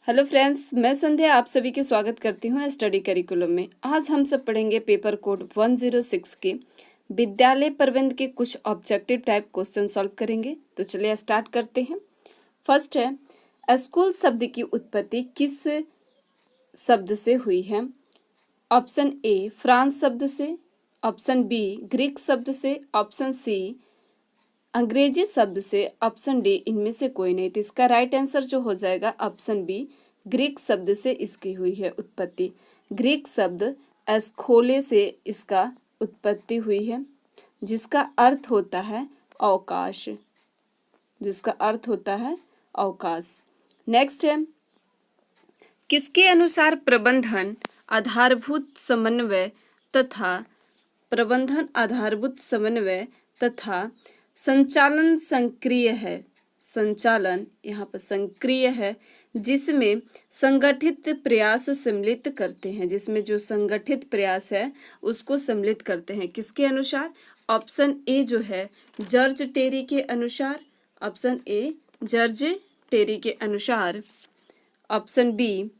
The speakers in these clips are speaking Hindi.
हेलो फ्रेंड्स, मैं संध्या आप सभी के स्वागत करती हूँ स्टडी करिकुलम में। आज हम सब पढ़ेंगे पेपर कोड 106 के विद्यालय प्रबंध के कुछ ऑब्जेक्टिव टाइप क्वेश्चन सॉल्व करेंगे। तो चलिए स्टार्ट करते हैं। फर्स्ट है, स्कूल शब्द की उत्पत्ति किस शब्द से हुई है? ऑप्शन ए फ्रांस शब्द से, ऑप्शन बी ग्रीक शब्द से, ऑप्शन सी अंग्रेजी शब्द से, ऑप्शन डी इनमें से कोई नहीं। तो इसका राइट आंसर जो हो जाएगा ऑप्शन बी ग्रीक शब्द से इसकी हुई है उत्पत्ति। ग्रीक शब्द एस्खोले से इसका उत्पत्ति हुई है, जिसका अर्थ होता है अवकाश, जिसका अर्थ होता है अवकाश। नेक्स्ट है, किसके अनुसार प्रबंधन आधारभूत समन्वय तथा संचालन सक्रिय है? संचालन यहाँ पर सक्रिय है, जिसमें संगठित प्रयास सम्मिलित करते हैं, जिसमें जो संगठित प्रयास है उसको सम्मिलित करते हैं। किसके अनुसार? ऑप्शन ए जो है जॉर्ज टेरी के अनुसार, ऑप्शन ए जॉर्ज टेरी के अनुसार, ऑप्शन बी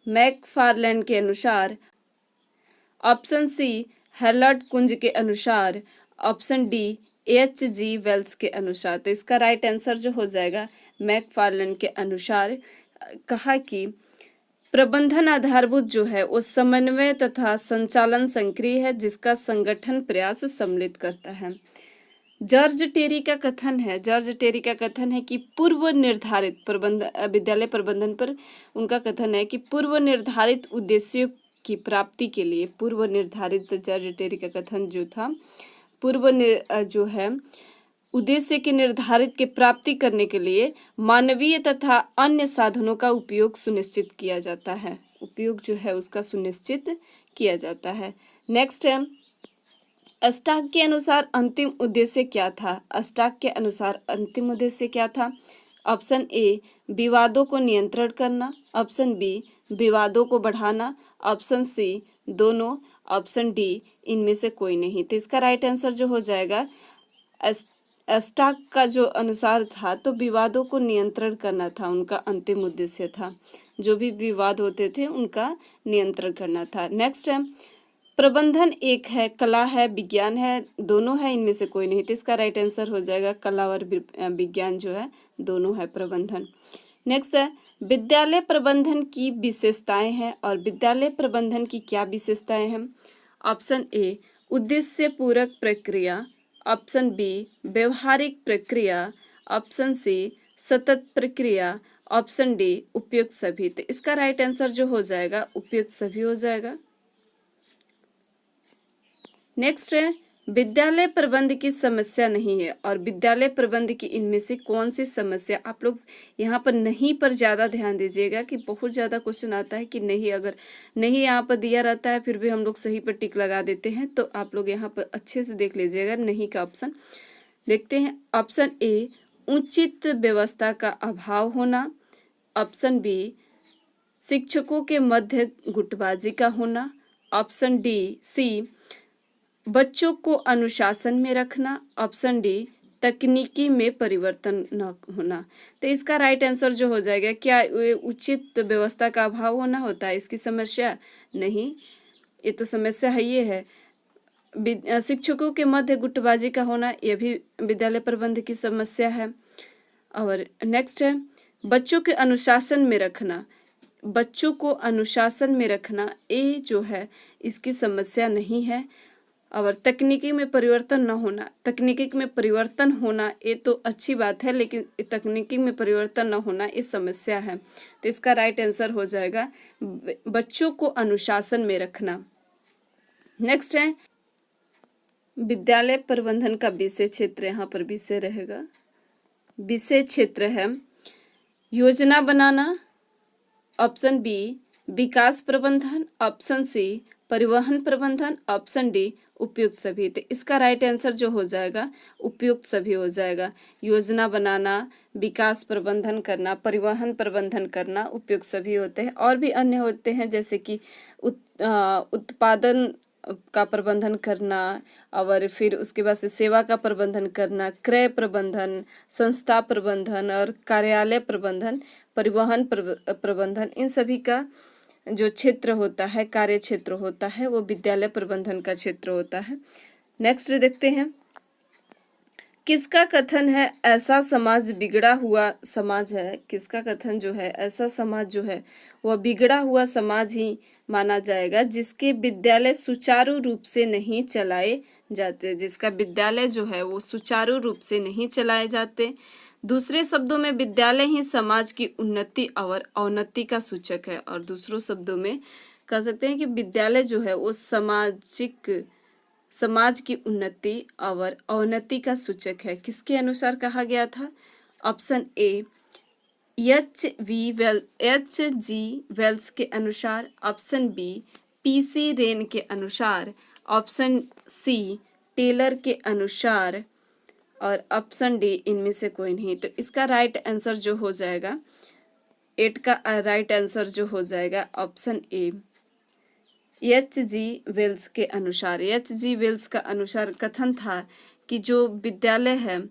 मैकफार्लैंड के अनुसार, ऑप्शन सी हेरल्ड कुंज के अनुसार, ऑप्शन डी H.G. वेल्स के अनुसार। तो इसका राइट आंसर जो हो जाएगा मैकफार्लैंड के अनुसार कहा कि प्रबंधन आधारभूत जो है वो समन्वय तथा संचालन सक्रिय है, जिसका संगठन प्रयास सम्मिलित करता है। जॉर्ज टेरी का कथन है कि पूर्व निर्धारित विद्यालय प्रबंधन पर उनका कथन है कि पूर्व निर्धारित उद्देश्यों की प्राप्ति के लिए, पूर्व निर्धारित जॉर्ज टेरी का कथन जो था जो है उद्देश्य के निर्धारित के प्राप्ति करने के लिए मानवीय तथा अन्य साधनों का उपयोग सुनिश्चित किया जाता है, उपयोग जो है उसका सुनिश्चित किया जाता है। नेक्स्ट है, स्टॉक के अनुसार अंतिम उद्देश्य क्या था? स्टॉक के अनुसार अंतिम उद्देश्य क्या था? ऑप्शन ए विवादों को नियंत्रण करना, ऑप्शन बी विवादों को बढ़ाना, ऑप्शन सी दोनों, ऑप्शन डी इनमें से कोई नहीं। तो इसका राइट आंसर जो हो जाएगा स्टॉक का जो अनुसार था तो विवादों को नियंत्रण करना था, उनका अंतिम उद्देश्य था। जो भी विवाद होते थे उनका नियंत्रण करना था। नेक्स्ट है, प्रबंधन एक है, कला है, विज्ञान है, दोनों है, इनमें से कोई नहीं। तो इसका राइट आंसर हो जाएगा कला और विज्ञान जो है दोनों है प्रबंधन। नेक्स्ट है, विद्यालय प्रबंधन की विशेषताएं हैं और विद्यालय प्रबंधन की क्या विशेषताएं हैं? ऑप्शन ए उद्देश्य पूरक प्रक्रिया, ऑप्शन बी व्यवहारिक प्रक्रिया, ऑप्शन सी सतत प्रक्रिया, ऑप्शन डी उपयुक्त सभी। तो इसका राइट आंसर जो हो जाएगा उपयुक्त सभी हो जाएगा। नेक्स्ट है, विद्यालय प्रबंध की समस्या नहीं है और विद्यालय प्रबंध की इनमें से कौन सी समस्या? आप लोग यहाँ पर नहीं पर ज़्यादा ध्यान दीजिएगा कि बहुत ज़्यादा क्वेश्चन आता है कि नहीं, अगर नहीं यहाँ पर दिया रहता है फिर भी हम लोग सही पर टिक लगा देते हैं। तो आप लोग यहाँ पर अच्छे से देख लीजिएगा नहीं का ऑप्शन। देखते हैं, ऑप्शन ए उचित व्यवस्था का अभाव होना, ऑप्शन बी शिक्षकों के मध्य गुटबाजी का होना, ऑप्शन सी बच्चों को अनुशासन में रखना, ऑप्शन डी तकनीकी में परिवर्तन न होना। तो इसका राइट आंसर जो हो जाएगा, क्या उचित व्यवस्था का अभाव होना होता है इसकी समस्या? नहीं, ये तो समस्या है ये है। शिक्षकों के मध्य गुटबाजी का होना यह भी विद्यालय प्रबंध की समस्या है। और नेक्स्ट है, बच्चों के अनुशासन में रखना, बच्चों को अनुशासन में रखना ये जो है इसकी समस्या नहीं है। और तकनीकी में परिवर्तन न होना, तकनीकी में परिवर्तन होना ये तो अच्छी बात है, लेकिन तकनीकी में परिवर्तन न होना ये समस्या है। तो इसका राइट आंसर हो जाएगा बच्चों को अनुशासन में रखना। नेक्स्ट है, विद्यालय प्रबंधन का विषय क्षेत्र, यहाँ पर विषय रहेगा, विषय क्षेत्र है योजना बनाना, ऑप्शन बी विकास प्रबंधन, ऑप्शन सी परिवहन प्रबंधन, ऑप्शन डी उपयुक्त सभी। तो इसका राइट आंसर जो हो जाएगा उपयुक्त सभी हो जाएगा। योजना बनाना, विकास प्रबंधन करना, परिवहन प्रबंधन करना उपयुक्त सभी होते हैं। और भी अन्य होते हैं जैसे कि उत्पादन का प्रबंधन करना, और फिर उसके बाद से सेवा का प्रबंधन करना, क्रय प्रबंधन, संस्था प्रबंधन और कार्यालय प्रबंधन, परिवहन प्रबंधन, इन सभी का जो क्षेत्र होता है, कार्य क्षेत्र होता है, वो विद्यालय प्रबंधन का क्षेत्र होता है। नेक्स्ट देखते हैं, किसका कथन है ऐसा समाज बिगड़ा हुआ समाज है। किसका कथन जो है, ऐसा समाज जो है वह बिगड़ा हुआ समाज ही माना जाएगा जिसके विद्यालय सुचारू रूप से नहीं चलाए जाते। जिसका विद्यालय जो है वो सुचारू रूप से नहीं चलाए जाते। दूसरे शब्दों में विद्यालय ही समाज की उन्नति और अवनति का सूचक है। और दूसरों शब्दों में कह सकते हैं कि विद्यालय जो है वो समाज की उन्नति और अवनति का सूचक है। किसके अनुसार कहा गया था? Option A H.G. वेल्स के अनुसार, ऑप्शन बी PC रेन के अनुसार, ऑप्शन सी टेलर के अनुसार, और ऑप्शन डी इनमें से कोई नहीं। तो इसका राइट आंसर जो हो जाएगा, 8 का राइट आंसर जो हो जाएगा ऑप्शन ए H.G. वेल्स के अनुसार। H.G. वेल्स का अनुसार कथन था कि जो विद्यालय है,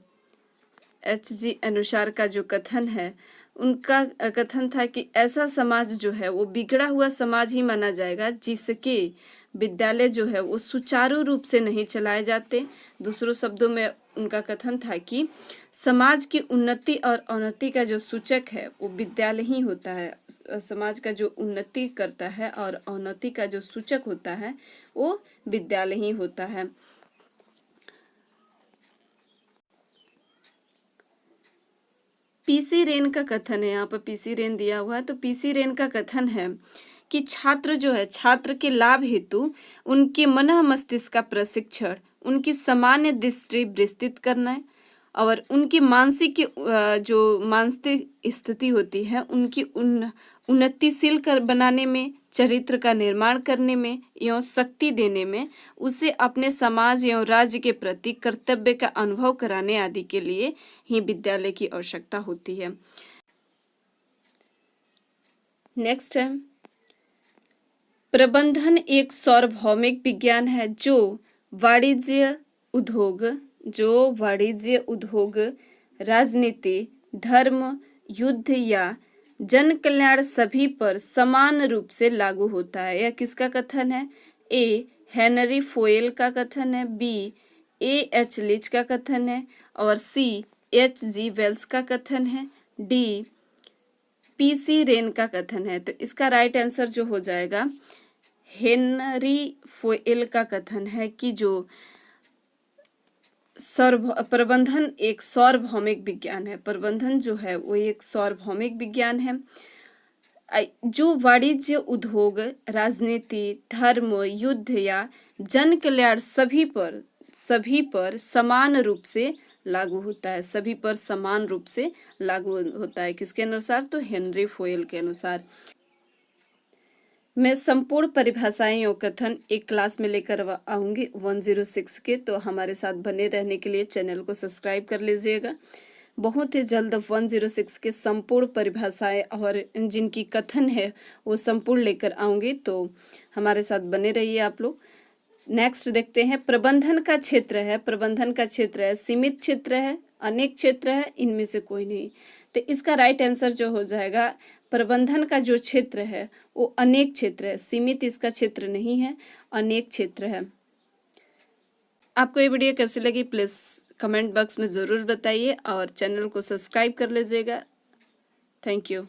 H.G. अनुसार का जो कथन है, उनका कथन था कि ऐसा समाज जो है वो बिगड़ा हुआ समाज ही माना जाएगा जिसके विद्यालय जो है वो सुचारू रूप से नहीं चलाए जाते। दूसरों शब्दों में उनका कथन था कि समाज की उन्नति और अवनति का जो सूचक है वो विद्यालय ही होता है। समाज का जो उन्नति करता है और अवनति का जो सूचक होता है वो विद्यालय ही होता है। PC रेन का कथन है, यहाँ पर PC रेन दिया हुआ है। तो PC रेन का कथन है कि छात्र जो है, छात्र के लाभ हेतु उनके मन मस्तिष्क का प्रशिक्षण, उनकी सामान्य दृष्टि विस्तृत करना है और उनकी मानसिक स्थिति होती है उनकी उन्नतिशील बनाने में, चरित्र का निर्माण करने में एवं शक्ति देने में, उसे अपने समाज एवं राज्य के प्रति कर्तव्य का अनुभव कराने आदि के लिए ही विद्यालय की आवश्यकता होती है। नेक्स्ट है, प्रबंधन एक सार्वभौमिक विज्ञान है जो वाणिज्य उद्योग, राजनीति, धर्म, युद्ध या जन कल्याण सभी पर समान रूप से लागू होता है। यह किसका कथन है? ए हेनरी फोयल का कथन है, बी H. लीच का कथन है, और सी H.G. वेल्स का कथन है, डी PC रेन का कथन है। तो इसका राइट आंसर जो हो जाएगा हेनरी फोयल का कथन है कि जो प्रबंधन एक सार्वभौमिक विज्ञान है। प्रबंधन जो है वो एक सार्वभौमिक विज्ञान है जो वाणिज्य, उद्योग, राजनीति, धर्म, युद्ध या जन कल्याण सभी पर समान रूप से लागू होता है। सभी पर समान रूप से लागू होता है। किसके अनुसार? तो हेनरी फोयल के अनुसार। मैं संपूर्ण परिभाषाएं और कथन एक क्लास में लेकर आऊंगी 106 के, तो हमारे साथ बने रहने के लिए चैनल को सब्सक्राइब कर लीजिएगा। बहुत ही जल्द 106 के संपूर्ण परिभाषाएं और जिनकी कथन है वो संपूर्ण लेकर आऊंगी, तो हमारे साथ बने रहिए आप लोग। नेक्स्ट देखते हैं, प्रबंधन का क्षेत्र है, सीमित क्षेत्र है, अनेक क्षेत्र है, इनमें से कोई नहीं। तो इसका राइट आंसर जो हो जाएगा, प्रबंधन का जो क्षेत्र है वो अनेक क्षेत्र है, सीमित इसका क्षेत्र नहीं है, अनेक क्षेत्र है। आपको ये वीडियो कैसी लगी प्लीज़ कमेंट बॉक्स में ज़रूर बताइए और चैनल को सब्सक्राइब कर लीजिएगा। Thank you.